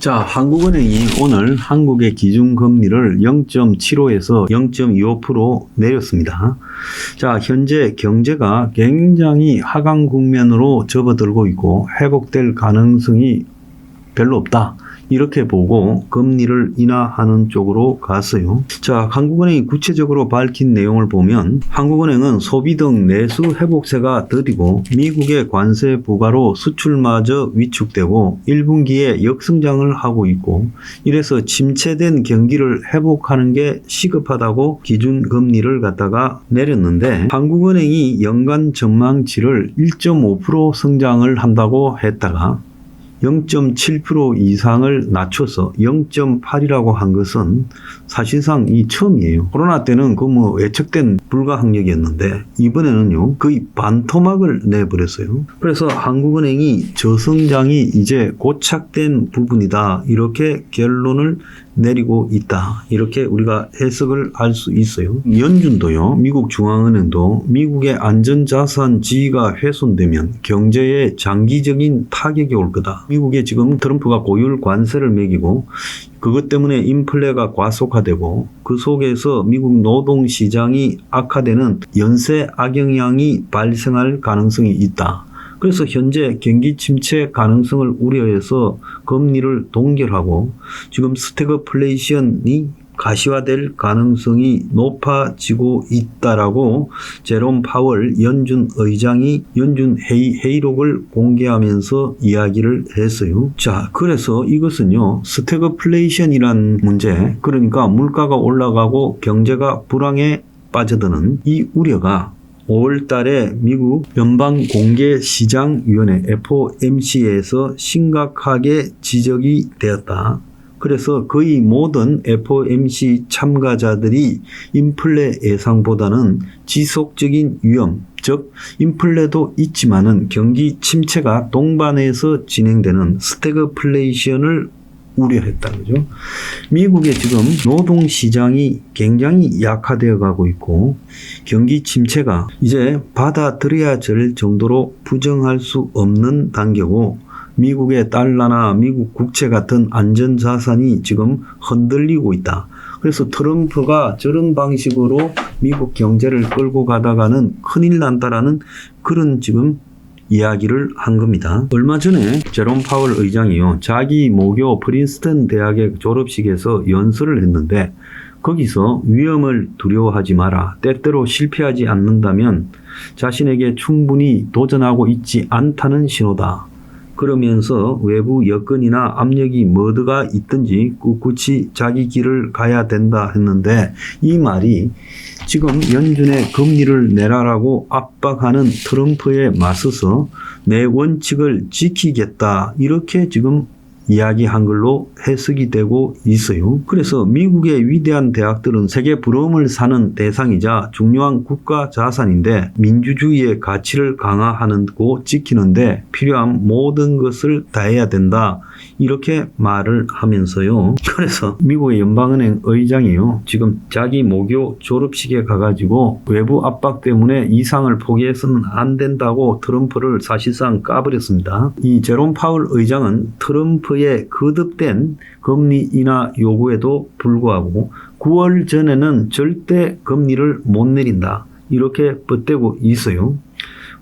자, 한국은행이 오늘 한국의 기준금리를 0.75에서 0.25% 내렸습니다. 자, 현재 경제가 굉장히 하강 국면으로 접어들고 있고 회복될 가능성이 별로 없다. 이렇게 보고 금리를 인하하는 쪽으로 갔어요. 자, 한국은행이 구체적으로 밝힌 내용을 보면 한국은행은 소비 등 내수 회복세가 더디고 미국의 관세 부과로 수출마저 위축되고 1분기에 역성장을 하고 있고 이래서 침체된 경기를 회복하는 게 시급하다고 기준금리를 갖다가 내렸는데 한국은행이 연간 전망치를 1.5% 성장을 한다고 했다가 0.7% 이상을 낮춰서 0.8이라고 한 것은 사실상 이 처음이에요. 코로나 때는 그 예측된 불가항력이었는데 이번에는요 거의 반토막을 내버렸어요. 그래서 한국은행이 저성장이 이제 고착된 부분이다 이렇게 결론을 내리고 있다 이렇게 우리가 해석을 할 수 있어요. 연준도요 미국 중앙은행도 미국의 안전자산 지위가 훼손되면 경제에 장기적인 타격이 올 거다. 미국에 지금 트럼프가 고율 관세를 매기고 그것 때문에 인플레가 과속화되고 그 속에서 미국 노동시장이 악화되는 연쇄 악영향이 발생할 가능성이 있다. 그래서 현재 경기 침체 가능성을 우려해서 금리를 동결하고 지금 스태그플레이션이 가시화될 가능성이 높아지고 있다라고 제롬 파월 연준 의장이 연준 회의록을 공개하면서 이야기를 했어요. 자, 그래서 이것은요 스태그플레이션이란 문제, 그러니까 물가가 올라가고 경제가 불황에 빠져드는 이 우려가 5월 달에 미국 연방공개시장위원회 FOMC에서 심각하게 지적이 되었다. 그래서 거의 모든 FOMC 참가자들이 인플레 예상보다는 지속적인 위험, 즉 인플레도 있지만은 경기 침체가 동반해서 진행되는 스태그플레이션을 우려했다. 그죠? 미국의 지금 노동시장이 굉장히 약화되어 가고 있고 경기 침체가 이제 받아들여야 될 정도로 부정할 수 없는 단계고 미국의 달러나 미국 국채 같은 안전자산이 지금 흔들리고 있다. 그래서 트럼프가 저런 방식으로 미국 경제를 끌고 가다가는 큰일 난다라는 그런 지금 이야기를 한 겁니다. 얼마 전에 제롬 파월 의장이요 자기 모교 프린스턴 대학의 졸업식에서 연설을 했는데 거기서 위험을 두려워하지 마라. 때때로 실패하지 않는다면 자신에게 충분히 도전하고 있지 않다는 신호다. 그러면서 외부 여건이나 압력이 뭐가 있든지 꿋꿋이 자기 길을 가야 된다 했는데 이 말이 지금 연준의 금리를 내라라고 압박하는 트럼프에 맞서서 내 원칙을 지키겠다 이렇게 지금 이야기한 걸로 해석이 되고 있어요. 그래서 미국의 위대한 대학들은 세계 부러움을 사는 대상이자 중요한 국가 자산인데 민주주의의 가치를 강화하고 지키는데 필요한 모든 것을 다해야 된다. 이렇게 말을 하면서요. 그래서 미국의 연방은행 의장이요. 지금 자기 모교 졸업식에 가가지고 외부 압박 때문에 이상을 포기해서는 안 된다고 트럼프를 사실상 까버렸습니다. 이 제롬 파월 의장은 트럼프의 거듭된 금리 인하 요구에도 불구하고 9월 전에는 절대 금리를 못 내린다. 이렇게 뻗대고 있어요.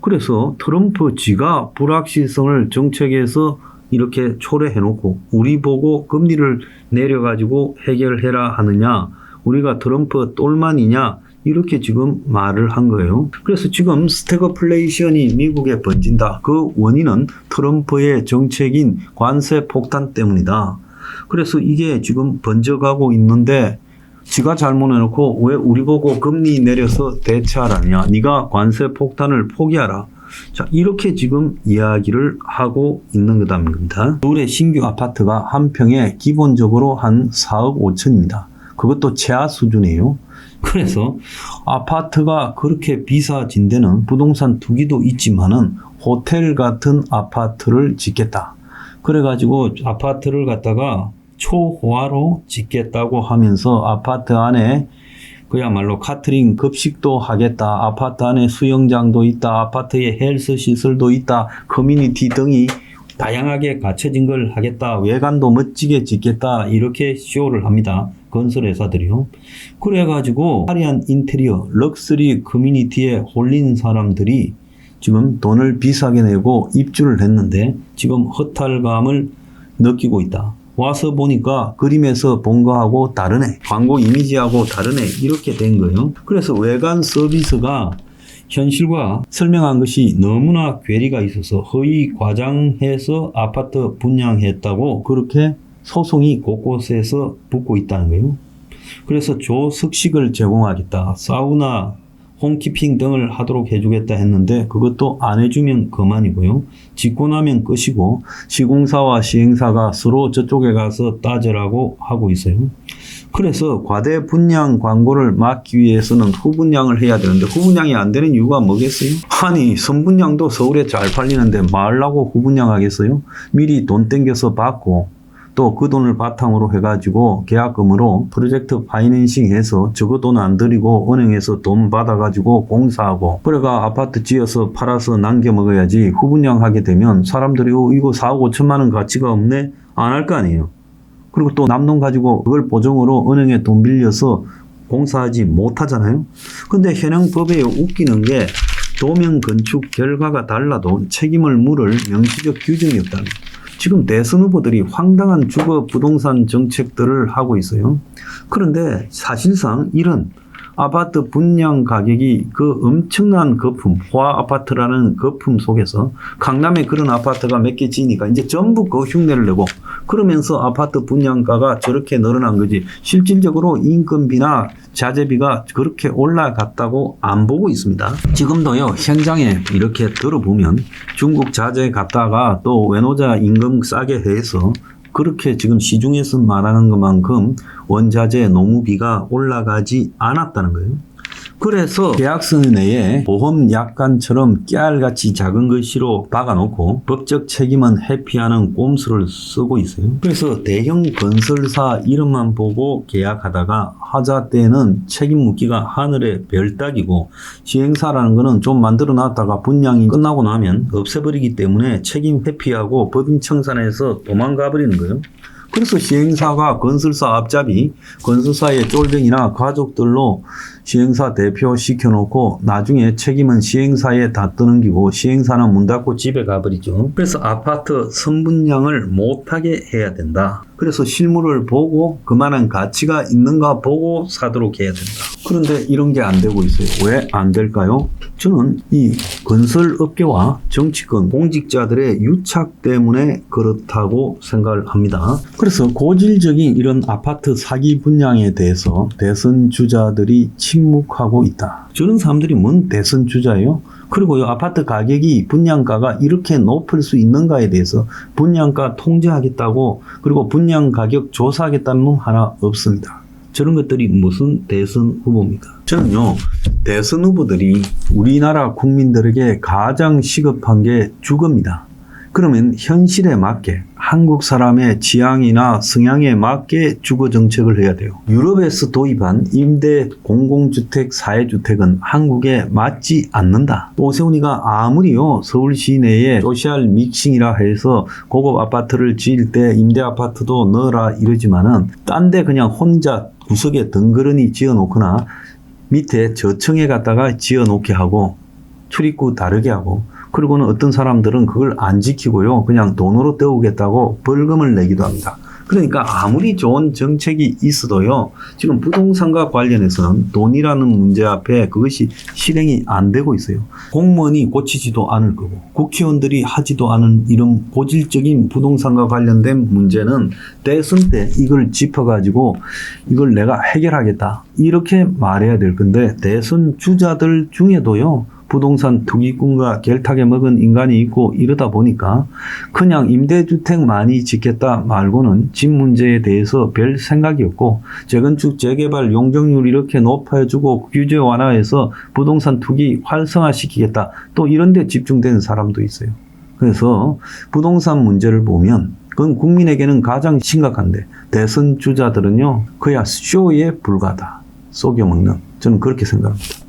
그래서 트럼프 지가 불확실성을 정책에서 이렇게 초래해놓고 우리 보고 금리를 내려가지고 해결해라 하느냐, 우리가 트럼프 똘만이냐 이렇게 지금 말을 한 거예요. 그래서 지금 스태그플레이션이 미국에 번진다. 그 원인은 트럼프의 정책인 관세 폭탄 때문이다. 그래서 이게 지금 번져가고 있는데 지가 잘못해놓고 왜 우리 보고 금리 내려서 대처하라냐. 네가 관세 폭탄을 포기하라. 자, 이렇게 지금 이야기를 하고 있는 거답니다. 서울의 신규 아파트가 한 평에 기본적으로 한 4억 5천입니다. 그것도 최하 수준이에요. 그래서 아파트가 그렇게 비싸진 데는 부동산 투기도 있지만은 호텔 같은 아파트를 짓겠다. 그래가지고 아파트를 갖다가 초호화로 짓겠다고 하면서 아파트 안에 그야말로 카트링 급식도 하겠다. 아파트 안에 수영장도 있다. 아파트에 헬스 시설도 있다. 커뮤니티 등이 다양하게 갖춰진 걸 하겠다. 외관도 멋지게 짓겠다. 이렇게 쇼를 합니다. 건설회사들이요. 그래가지고 화려한 인테리어, 럭셔리 커뮤니티에 홀린 사람들이 지금 돈을 비싸게 내고 입주를 했는데 지금 허탈감을 느끼고 있다. 와서 보니까 그림에서 본 거하고 다르네. 광고 이미지하고 다르네. 이렇게 된 거예요. 그래서 외관 서비스가 현실과 설명한 것이 너무나 괴리가 있어서 허위 과장해서 아파트 분양했다고 그렇게 소송이 곳곳에서 붙고 있다는 거예요. 그래서 조석식을 제공하겠다. 사우나, 홈키핑 등을 하도록 해주겠다 했는데 그것도 안 해주면 그만이고요. 짓고 나면 끝이고 시공사와 시행사가 서로 저쪽에 가서 따지라고 하고 있어요. 그래서 과대 분양 광고를 막기 위해서는 후분양을 해야 되는데 후분양이 안 되는 이유가 뭐겠어요? 아니 선분양도 서울에 잘 팔리는데 말라고 후분양하겠어요? 미리 돈 땡겨서 받고 또 그 돈을 바탕으로 해가지고 계약금으로 프로젝트 파이낸싱 해서 저거 돈 안 들이고 은행에서 돈 받아가지고 공사하고 그래가 아파트 지어서 팔아서 남겨 먹어야지 후분양하게 되면 사람들이 이거 4억 5천만 원 가치가 없네? 안 할 거 아니에요. 그리고 또 남돈 가지고 그걸 보증으로 은행에 돈 빌려서 공사하지 못하잖아요. 근데 현행 법에 웃기는 게 도면 건축 결과가 달라도 책임을 물을 명시적 규정이 없다는 거예요. 지금 대선 후보들이 황당한 주거 부동산 정책들을 하고 있어요. 그런데 사실상 이런 아파트 분양 가격이 그 엄청난 거품, 호화 아파트라는 거품 속에서 강남에 그런 아파트가 몇 개 지니까 이제 전부 그 흉내를 내고 그러면서 아파트 분양가가 저렇게 늘어난 거지 실질적으로 인건비나 자재비가 그렇게 올라갔다고 안 보고 있습니다. 지금도요 현장에 이렇게 들어보면 중국 자재 갖다가 또 외노자 임금 싸게 해서 그렇게 지금 시중에서 말하는 것만큼 원자재 노무비가 올라가지 않았다는 거예요. 그래서 계약서 내에 보험 약관처럼 깨알같이 작은 글씨로 박아놓고 법적 책임은 회피하는 꼼수를 쓰고 있어요. 그래서 대형 건설사 이름만 보고 계약하다가 하자 때는 책임 묻기가 하늘의 별 따기고 시행사라는 거는 좀 만들어 놨다가 분양이 끝나고 나면 없애버리기 때문에 책임 회피하고 법인 청산해서 도망가 버리는 거예요. 그래서 시행사가 건설사 앞잡이, 건설사의 쫄병이나 가족들로 시행사 대표 시켜놓고 나중에 책임은 시행사에 다 떠넘기고 시행사는 문 닫고 집에 가버리죠. 그래서 아파트 선분양을 못하게 해야 된다. 그래서 실물을 보고 그만한 가치가 있는가 보고 사도록 해야 된다. 그런데 이런 게 안 되고 있어요. 왜 안 될까요? 저는 이 건설업계와 정치권, 공직자들의 유착 때문에 그렇다고 생각을 합니다. 그래서 고질적인 이런 아파트 사기 분양에 대해서 대선 주자들이 침묵하고 있다. 저런 사람들이 뭔 대선 주자예요? 그리고 아파트 가격이 분양가가 이렇게 높을 수 있는가에 대해서 분양가 통제하겠다고 그리고 분양 가격 조사하겠다는 놈 하나 없습니다. 저런 것들이 무슨 대선 후보입니까? 저는요, 대선 후보들이 우리나라 국민들에게 가장 시급한 게 주거입니다. 그러면 현실에 맞게 한국 사람의 취향이나 성향에 맞게 주거 정책을 해야 돼요. 유럽에서 도입한 임대 공공주택 사회주택은 한국에 맞지 않는다. 오세훈이가 아무리요 서울 시내에 소셜 믹싱이라 해서 고급 아파트를 지을 때 임대 아파트도 넣어라 이러지만은 딴 데 그냥 혼자 구석에 덩그러니 지어놓거나 밑에 저층에 갖다가 지어놓게 하고 출입구 다르게 하고 그리고는 어떤 사람들은 그걸 안 지키고요. 그냥 돈으로 때우겠다고 벌금을 내기도 합니다. 그러니까 아무리 좋은 정책이 있어도요. 지금 부동산과 관련해서는 돈이라는 문제 앞에 그것이 실행이 안 되고 있어요. 공무원이 고치지도 않을 거고 국회의원들이 하지도 않은 이런 고질적인 부동산과 관련된 문제는 대선 때 이걸 짚어가지고 이걸 내가 해결하겠다. 이렇게 말해야 될 건데 대선 주자들 중에도요. 부동산 투기꾼과 결탁에 먹은 인간이 있고 이러다 보니까 그냥 임대주택 많이 짓겠다 말고는 집 문제에 대해서 별 생각이 없고 재건축 재개발 용적률 이렇게 높여주고 규제 완화해서 부동산 투기 활성화시키겠다 또 이런 데 집중되는 사람도 있어요. 그래서 부동산 문제를 보면 그건 국민에게는 가장 심각한데 대선 주자들은요 그야 쇼에 불과하다. 속여먹는 저는 그렇게 생각합니다.